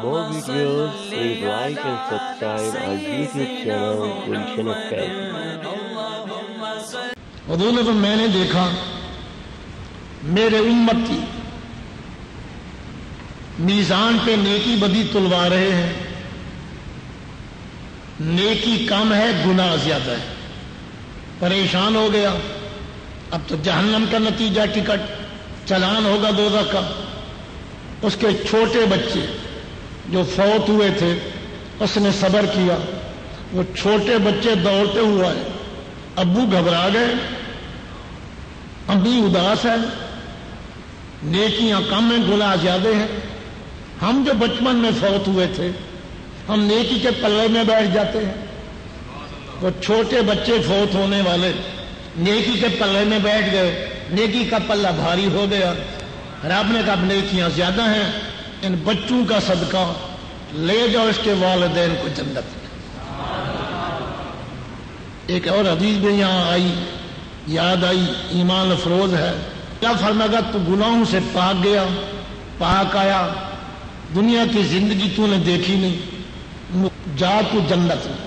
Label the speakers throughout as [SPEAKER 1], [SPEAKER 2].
[SPEAKER 1] More videos, please like and subscribe our YouTube channel, Gulshan of Faith.
[SPEAKER 2] حضور نے تو میں نے دیکھا میرے امت کی میزان پہ نیکی بدی تلوا رہے ہیں، نیکی کم ہے گناہ زیادہ ہے، پریشان ہو گیا، اب تو جہنم کا نتیجہ ٹکٹ چلان ہوگا دوزخ کا۔ اس کے چھوٹے بچے جو فوت ہوئے تھے اس نے صبر کیا، وہ چھوٹے بچے دوڑتے ہوئے آئے، ابو گھبرا گئے، امی اداس ہے، نیکیاں کم ہیں گناہ زیادہ ہیں۔ ہم جو بچپن میں فوت ہوئے تھے ہم نیکی کے پلے میں بیٹھ جاتے ہیں، وہ چھوٹے بچے فوت ہونے والے نیکی کے پلے میں بیٹھ گئے، نیکی کا پلہ بھاری ہو گیا۔ رب نے کہا نیکیاں زیادہ ہیں، ان بچوں کا صدقہ لے جاؤ اس کے والدین کو جنت میں۔ ایک اور حدیث بھی یہاں آئی، یاد آئی، ایمان افروز ہے۔ کیا فرمایا؟ تو گناہوں سے پاک گیا، پاک آیا، دنیا کی زندگی تو نے دیکھی نہیں، جا تو جنت میں۔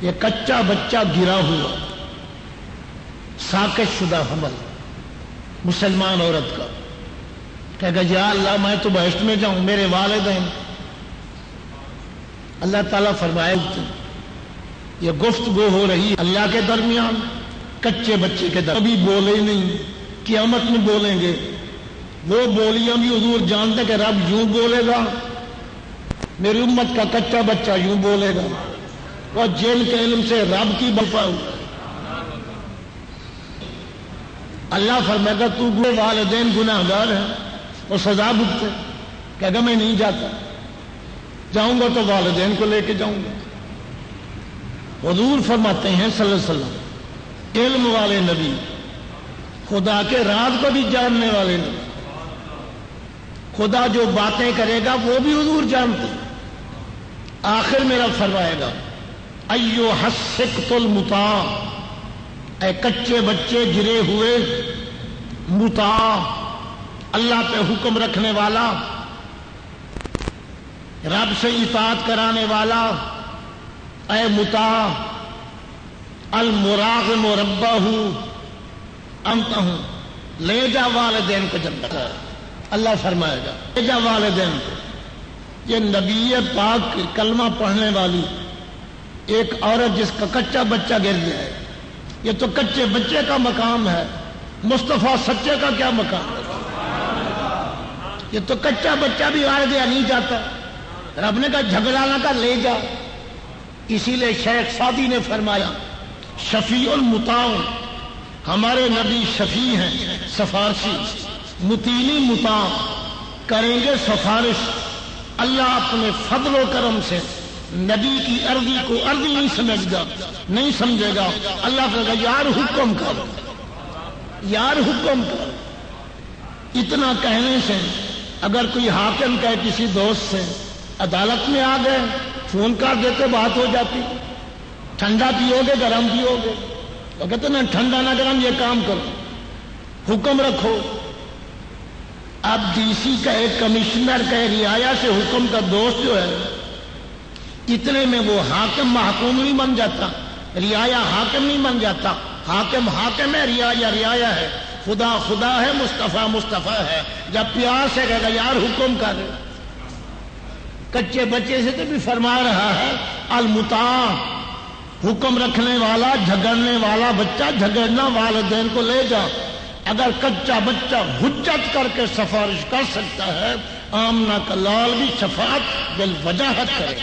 [SPEAKER 2] یہ کچا بچہ گرا ہوا ساکت شدہ حمل مسلمان عورت کا کہے گا یا اللہ میں تو بہشت میں جاؤں، میرے والدین۔ اللہ تعالیٰ فرمائے یہ گفتگو ہو رہی اللہ کے درمیان کچے بچے کے درمیان، کبھی بولے ہی نہیں، قیامت میں بولیں گے۔ وہ بولیاں بھی حضور جانتے کہ رب یوں بولے گا، میری امت کا کچا بچہ یوں بولے گا، اور جن کے علم سے رب کی بفا ہو۔ اللہ فرمائے گا تو والدین گناہ گار ہیں اور سزا بھگتے، کہے گا میں نہیں جاتا، جاؤں گا تو والدین کو لے کے جاؤں گا۔ حضور فرماتے ہیں صلی اللہ علیہ وسلم علم والے نبی، خدا کے راز کو بھی جاننے والے نبی، خدا جو باتیں کرے گا وہ بھی حضور جانتے ہیں۔ آخر میرا فرمائے گا ایو حسکت المطاع، اے کچے بچے گرے ہوئے مطاع، اللہ پہ حکم رکھنے والا، رب سے اطاعت کرانے والا، اے مطاع المراغم ربہ انت ہوں، لے جا والدین کو جنت۔ اللہ فرمائے گا لے جا والدین کو۔ یہ نبی پاک کلمہ پڑھنے والی ایک عورت جس کا کچا بچہ گر گیا ہے، یہ تو کچے بچے کا مقام ہے، مصطفیٰ سچے کا کیا مقام ہے؟ یہ تو کچا بچہ بھی آ گیا نہیں جاتا، رب نے کہا جھگڑا نہ کر، لے جا۔ اسی لیے شیخ سعدی نے فرمایا شفیع المطاع، ہمارے نبی شفیع ہیں، سفارشی، مطیع مطاع، کریں گے سفارش۔ اللہ اپنے فضل و کرم سے نبی کی عرضی کو عرضی نہیں سمجھے گا۔ اللہ کہے گا یار حکم کر، یار حکم کر۔ اتنا کہنے سے اگر کوئی حاکم کہے کسی دوست سے عدالت میں آ گئے، فون کر دیتے بات ہو جاتی، ٹھنڈا پیو گے گرم پیو گے، وہ کہتے نا ٹھنڈا نہ گرم، یہ کام کرو، حکم رکھو۔ اب ڈی سی کا ایک کمشنر کا رعایا سے حکم کا دوست جو ہے، اتنے میں وہ حاکم محکوم نہیں بن جاتا، رعایا حاکم نہیں بن جاتا، حاکم حاکم ہے، رعایا رعایا ہے، خدا خدا ہے، مصطفیٰ مصطفیٰ ہے۔ جب پیار سے کہے گا یار حکم کر، کچے بچے سے تو بھی فرما رہا ہے المطاع، حکم رکھنے والا، جھگڑنے والا بچہ، جھگڑنا والدین کو لے جا۔ اگر کچا بچہ حجت کر کے سفارش کر سکتا ہے، آمنہ کا لال بھی شفاعت بالوجاہت کرے۔